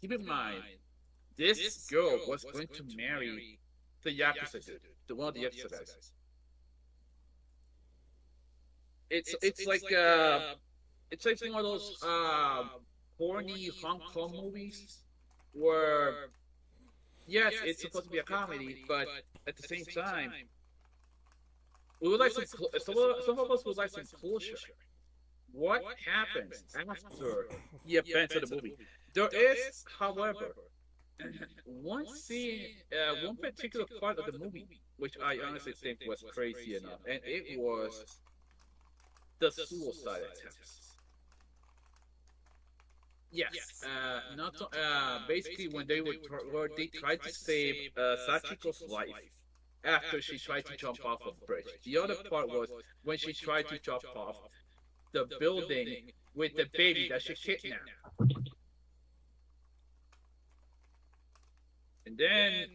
Keep in mind, this girl was going to marry the Yakuza dude, the one of the Yakuza guys. It's like one of those corny Hong Kong movies where yes, it's supposed to be a comedy, but at the same time, we would like some of us would like some closure. What happens after the events of the movie? There is, however, one scene, one particular part of the movie, which I honestly think was crazy enough, and it was the suicide attempts. Yes, not basically when they tried to save Sachiko's life after she tried to jump off a bridge. The other part was when she tried to jump off the building with the baby that she kidnapped. And then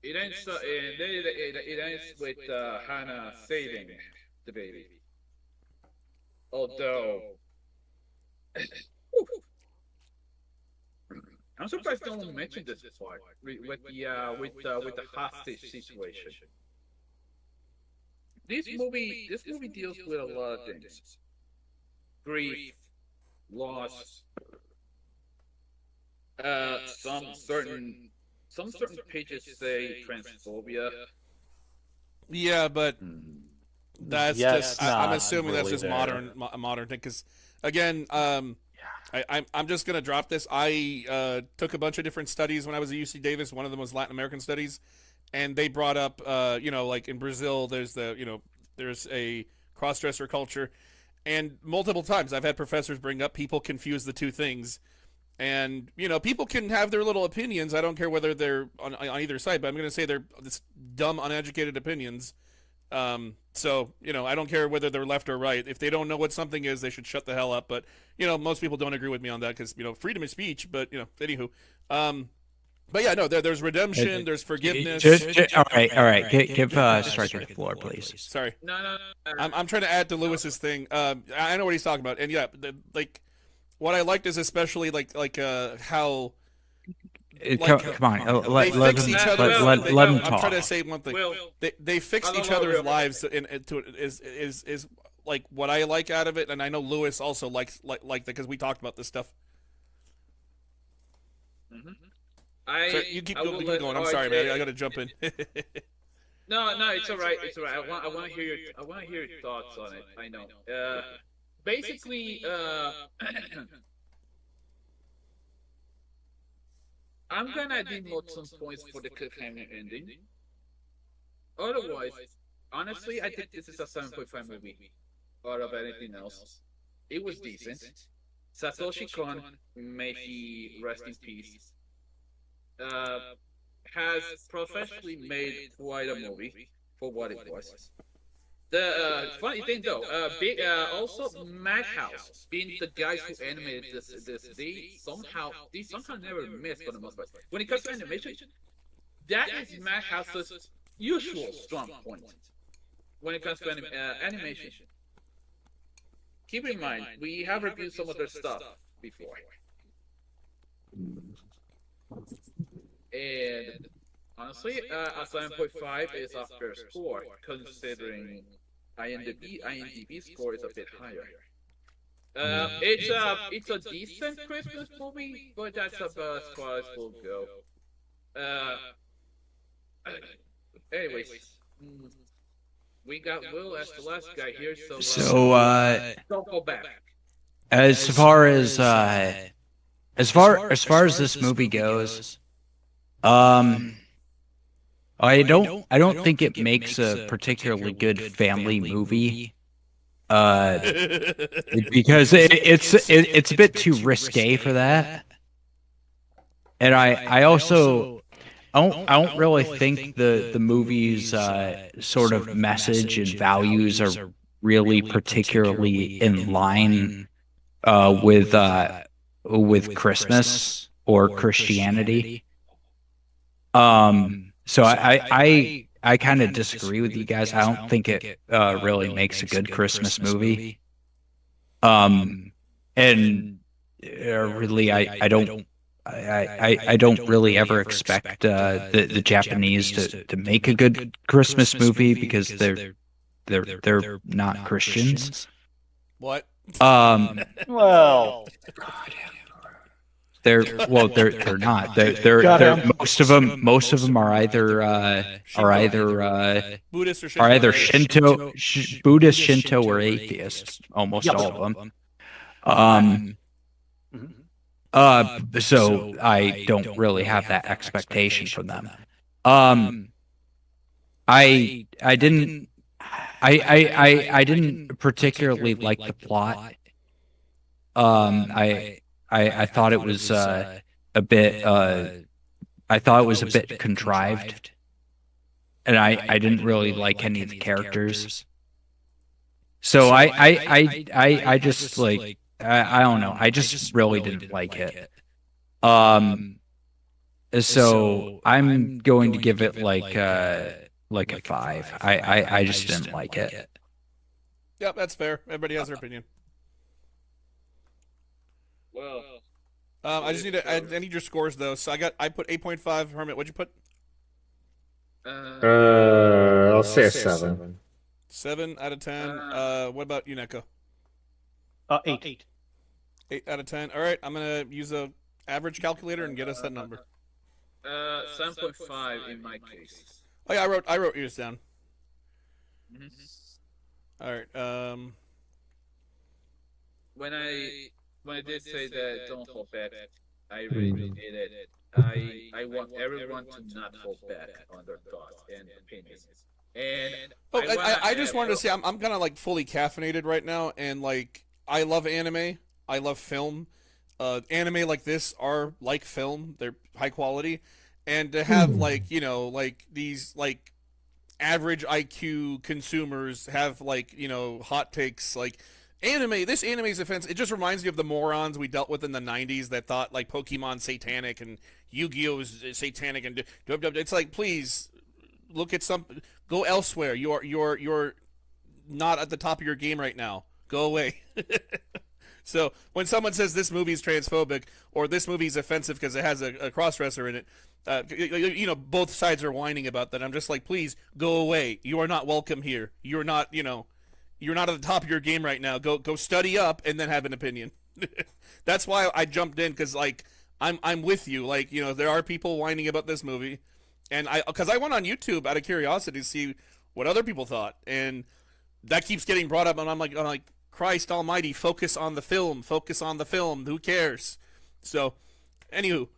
it ends with Hana saving the baby. Although I'm surprised no one mentioned this part with the hostage situation. This movie deals with a lot of things: grief, loss. Some certain pages say transphobia. Yeah, but that's Yeah, just. it's I'm not assuming that's really just there. modern thing. Because again, I'm just gonna drop this. I took a bunch of different studies when I was at UC Davis. One of them was Latin American studies, and they brought up, like in Brazil, there's a cross-dresser culture, and multiple times I've had professors bring up people confuse the two things. And, people can have their little opinions. I don't care whether they're on either side, but I'm going to say they're this dumb, uneducated opinions. So, I don't care whether they're left or right. If they don't know what something is, they should shut the hell up. But, most people don't agree with me on that because, freedom of speech. But, anywho. But yeah, no, there's redemption, there's forgiveness. All right. Give Striker the floor, please. Sorry. No. I'm trying to add to Lewis's thing. I know what he's talking about. And yeah, what I liked is especially how Come on, they fix each other. let him I'm talk. trying to say one thing. Well, They fixed each other's lives, and is like what I like out of it, and I know Lewis also likes that because we talked about this stuff. So you keep going. I'm sorry, man. I got to jump in. No, it's all right. It's all right. I want to hear your thoughts on it. I know. Basically, I'm gonna demote some points for the cliffhanger ending. Otherwise, honestly, I think this is a 7.5 movie out of anything else. It was decent. Satoshi Kon, may he rest in peace, has professionally made quite a movie for what it was. The funny thing though, also Madhouse, being the guys who animated this, they somehow never miss for the most part. When it comes to animation, that is Madhouse's usual strong point. When it comes to animation, keep in mind we have reviewed some of their stuff before, and honestly, a 7.5 is a fair score considering IMDb score is a bit higher. It's a decent Christmas movie, but that's about as far as we'll go. Anyways, we got Will as the last guy here, so don't go back. As far as this movie goes, I don't think it makes a particularly good family movie. because it's a bit too risque for that. And I also I don't really think the movie's sort of message and values are really particularly in line with Christmas or Christianity. So I kind of disagree with you guys. I don't think it really makes a good Christmas movie. And really, I don't really ever expect the Japanese to make a good Christmas movie because they're not Christians. What? Well, they're not. They're most of them are either Buddhist or Shinto, Buddhist, Shinto, or atheists. Almost all of them. So I don't really have that expectation from them. I didn't particularly like the plot. I thought it was a bit contrived, and I didn't really like any of the characters. So I just like I don't know. I just really didn't like it. So I'm going to give it like a 5. I just didn't like it. Yep, that's fair. Everybody has their opinion. Well, I just need I need your scores though. So I put 8.5. Hermit, what'd you put? I'll say a 7. 7 out of 10. What about you, Neko? 8. 8 out of 10. All right, I'm gonna use a average calculator and get us that number. 7.5 in my case. Oh yeah, I wrote yours down. Mhm. All right. When I did say that don't hold back, I really did it. I want everyone to not hold back on their thoughts and opinions. And I just wanted to say I'm kind of like fully caffeinated right now, and like I love anime. I love film. Anime like this are like film. They're high quality, and to have like like these like average IQ consumers have like hot takes like. This anime's offense. It just reminds me of the morons we dealt with in the '90s that thought like Pokemon's satanic and Yu-Gi-Oh's satanic, and it's like, please look at go elsewhere. You're not at the top of your game right now. Go away. So when someone says this movie's transphobic or this movie's offensive because it has a crossdresser in it, both sides are whining about that. I'm just like, please go away. You are not welcome here. You're not, You're not at the top of your game right now. Go study up and then have an opinion. That's why I jumped in, because like I'm with you. Like there are people whining about this movie, and because I went on YouTube out of curiosity to see what other people thought, and that keeps getting brought up, and I'm like Christ Almighty, focus on the film. Focus on the film. Who cares? So, anywho,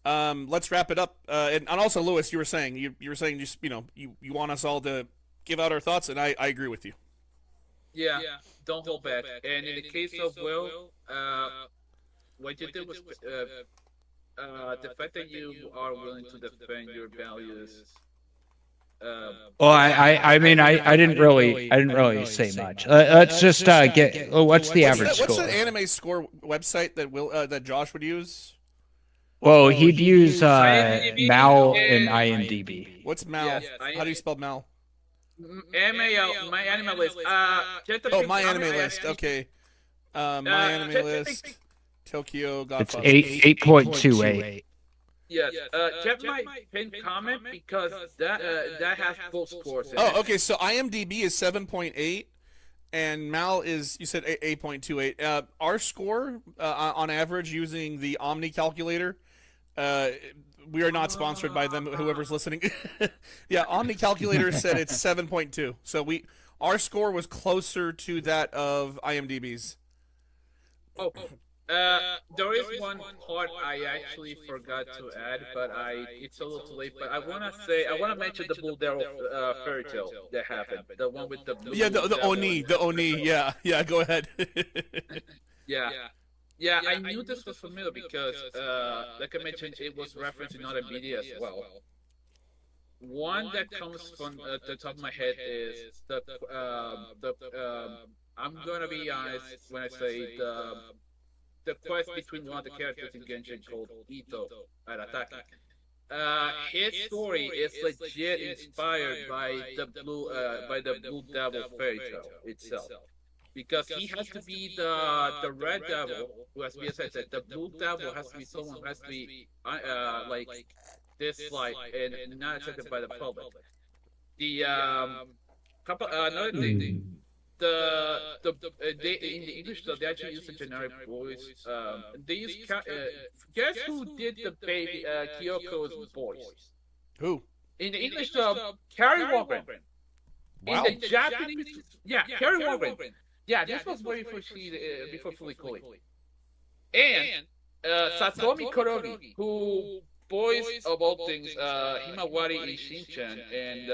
let's wrap it up. And also, Lewis, you were saying just you want us all to give out our thoughts, and I agree with you. Yeah, don't hold back. And in the case of Will, what you did was the fact that you are willing to defend your values. Well, I mean, I didn't really say much. Let's just get. What's the average score? What's the anime score website that Josh would use? Well, he'd use Mal and IMDb. What's Mal? Yes, How do you spell Mal? MAL, my anime list. My anime list. Okay. My anime list. Tokyo Godfathers. It's 8.28. Yes. Check my pinned comment because that has full scores. Oh, okay. So IMDb is 7.8, and Mal is, you said 8.28. Our score on average using the Omni calculator. We are not sponsored by them. Whoever's listening, yeah, Omni Calculator said it's 7.2. So our score was closer to that of IMDb's. Oh, There is one part I actually forgot to add, but it's a little too late. But I wanna mention the Blue Devil fairy tale that happened, the one with the blue. Yeah, the devil. Oni. Yeah. Go ahead. Yeah, yeah. I knew this was familiar because, like I mentioned, it was referenced in other media as well. One that comes from the top of my head is I'm gonna be honest when I say the quest between one of the characters in Genshin called Ito Arataki. His story is legit inspired by the Blue Devil fairy tale itself, because he has to be the Red Devil, who has to be, as I said, the Blue Devil has to be someone who has to be like disliked and not accepted by the public. The another thing, they in the English dub they actually use a generic voice. They use guess who did the baby Kyoko's voice? Who? In the English dub, Carrie Walgren. Wow. In the Japanese, yeah, Carrie Walgren. Yeah, this was way before Fully Cooley. And Satomi Korogi, who voiced of all things Himawari in Shinchan and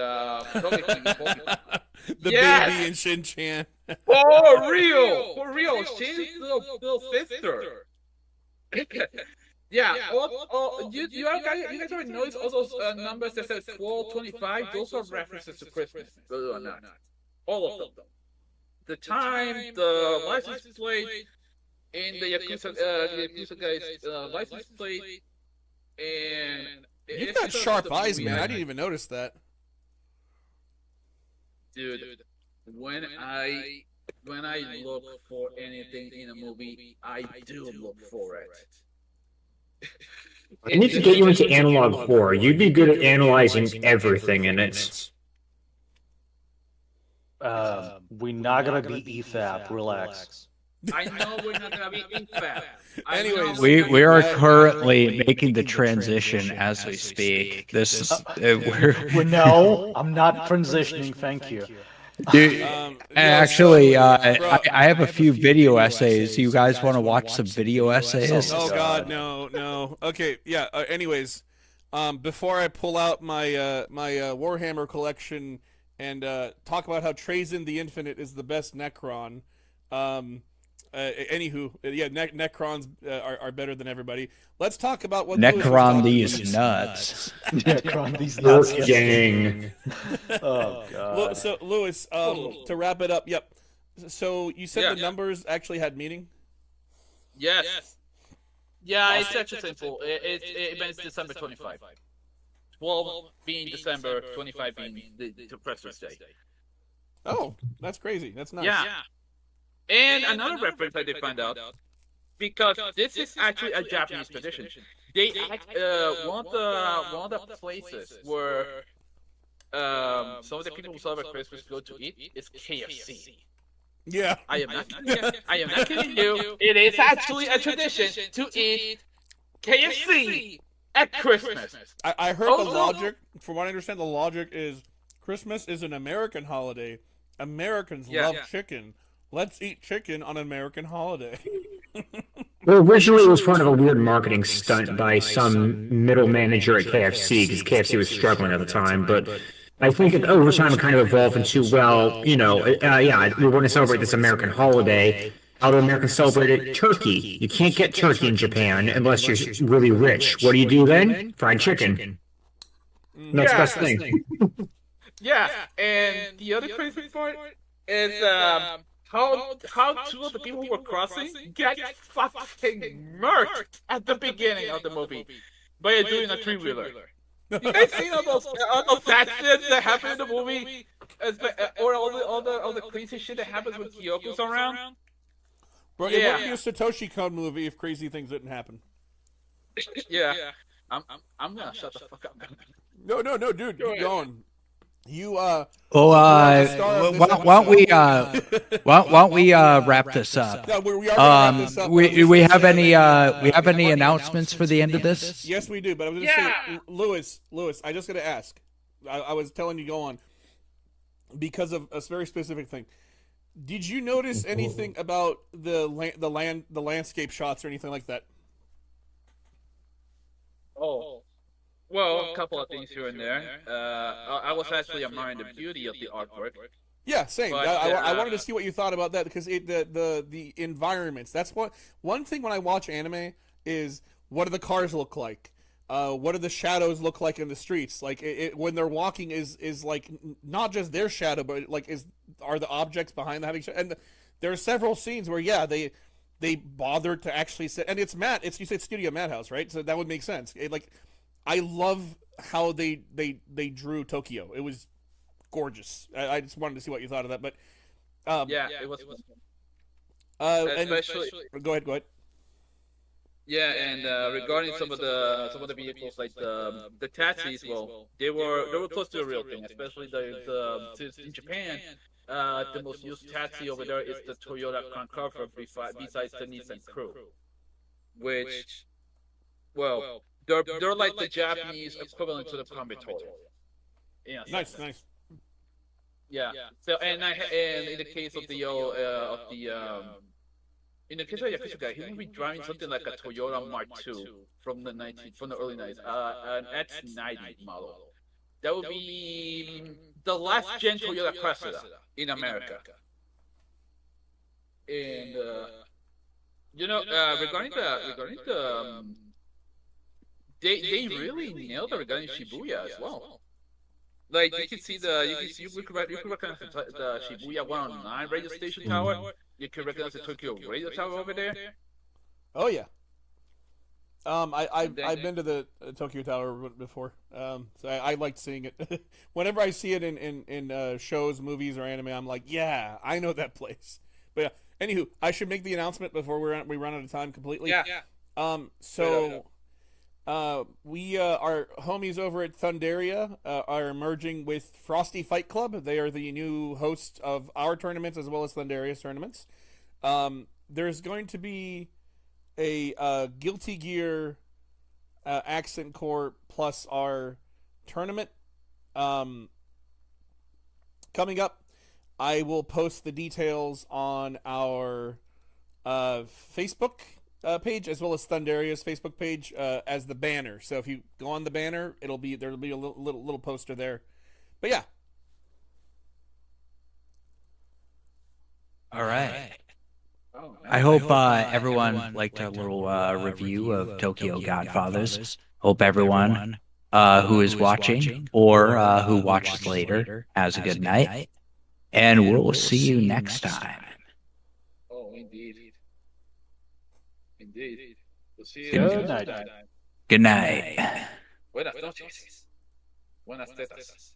Togeki in Pokemon. The Yes! baby in Shin-Chan. For real, she's little sister. Yeah, you guys already notice all those numbers that says 1225. Those are references to Christmas, believe it or not. All of them. The time, the license plate, and the Yakuza guy's license plate, and You've got sharp eyes, man. I didn't even notice that. Dude, when I look for anything in a movie, I do look for it. I need to get you into analog horror. You'd be good at analyzing everything in it. We're not gonna be EFAP. Relax. I know we're not gonna be EFAP. Anyways, We are currently making the transition as we speak. This is No, I'm not transitioning. Thank you. Actually, I have a few video essays. You guys want to watch some video essays? Oh God, no. Okay, yeah. Anyways, before I pull out my my Warhammer collection and talk about how Trazyn the Infinite is the best Necron. Anywho, yeah, Necrons are better than everybody. Let's talk about what Necron these nuts. Necron these nuts. Gang. Oh God. So Lewis, to wrap it up, yep. So you said the numbers actually had meaning? Yes. Yeah, it's actually simple. It's December 25. 12 being December, 25 being the President's Day. Oh, that's crazy. That's nice. Yeah. And another reference I did find out, because this is actually a Japanese tradition. They one of the places where some of the people who celebrate Christmas go to eat is KFC. Yeah. I am not kidding you. It is actually a tradition to eat KFC at Christmas. I heard the logic. From what I understand, the logic is Christmas is an American holiday. Americans love chicken. Let's eat chicken on an American holiday. Well, originally it was part of a weird marketing stunt by some middle manager at KFC, because KFC was struggling at the time. But I think over time it kind of evolved into, well, we want to celebrate this American holiday. How do Americans celebrate it? Turkey. You can't get turkey in Japan unless you're really rich. What do you do then? Fried chicken. That's the best thing. Yeah, and the other crazy part is how two of the people who were crossing get fucking murked at the beginning of the movie by doing a three-wheeler. You guys seen all those sad shit that happen in the movie, or all the crazy shit that happens when Kyoko's around? Bro, it wouldn't be a Satoshi Kon movie if crazy things didn't happen. Yeah. I'm gonna shut the fuck up. No, dude, keep going. You why don't we wrap this up? Yeah, we are gonna wrap this up. We have any announcements for the end of this? Yes, we do. But I was gonna say, Lewis, I just gotta ask. I was telling you, go on, because of a very specific thing. Did you notice anything about the landscape shots or anything like that? Oh, well, a couple of things here and there. I was actually admiring the beauty of the artwork. Yeah, same. But, I wanted to see what you thought about that because the environments. That's one thing when I watch anime is what do the cars look like? What do the shadows look like in the streets? Like when they're walking is like not just their shadow, but like are the objects behind them having and there are several scenes where they bothered to actually set, and it's you said Studio Madhouse, right? So that would make sense. I love how they drew Tokyo. It was gorgeous. I just wanted to see what you thought of that, but yeah, it was. especially, go ahead. Yeah, and regarding some of the vehicles like the taxis, well, they were close to a real thing, especially since in Japan, the most used taxi over there is the Toyota Crown Comfort besides the Nissan Crew, which, well, they're like the Japanese equivalent to the Combitorio. Yeah, Nice. yeah. So and in the case of the in the case of Yakuza, he will be driving something like a Toyota Mark II from the early 90s, an X90 model. That would be the last gen Toyota Cressida in America. And regarding the they really nailed it regarding Shibuya as well. Like you could recognize the Shibuya 109 radio station tower. You can recognize the Tokyo radio tower over there. Oh yeah. I've been to the Tokyo Tower before, so I liked seeing it. Whenever I see it in shows, movies, or anime, I'm like, yeah, I know that place. But yeah, anywho, I should make the announcement before we run out of time completely. Yeah. So, we our homies over at Thundaria are merging with Frosty Fight Club. They are the new hosts of our tournaments as well as Thundaria's tournaments. There's going to be a Guilty Gear Accent Core plus our tournament coming up. I will post the details on our Facebook page as well as Thundaria's Facebook page as the banner. So if you go on the banner, there'll be a little poster there. But yeah. All right. I hope everyone liked our little review of Tokyo Godfathers. Hope everyone who is watching or who watches later has a good night. And we'll see you next time. Oh, indeed. We'll see you Good next night. time. Good night. Buenas noches. Buenas tetas.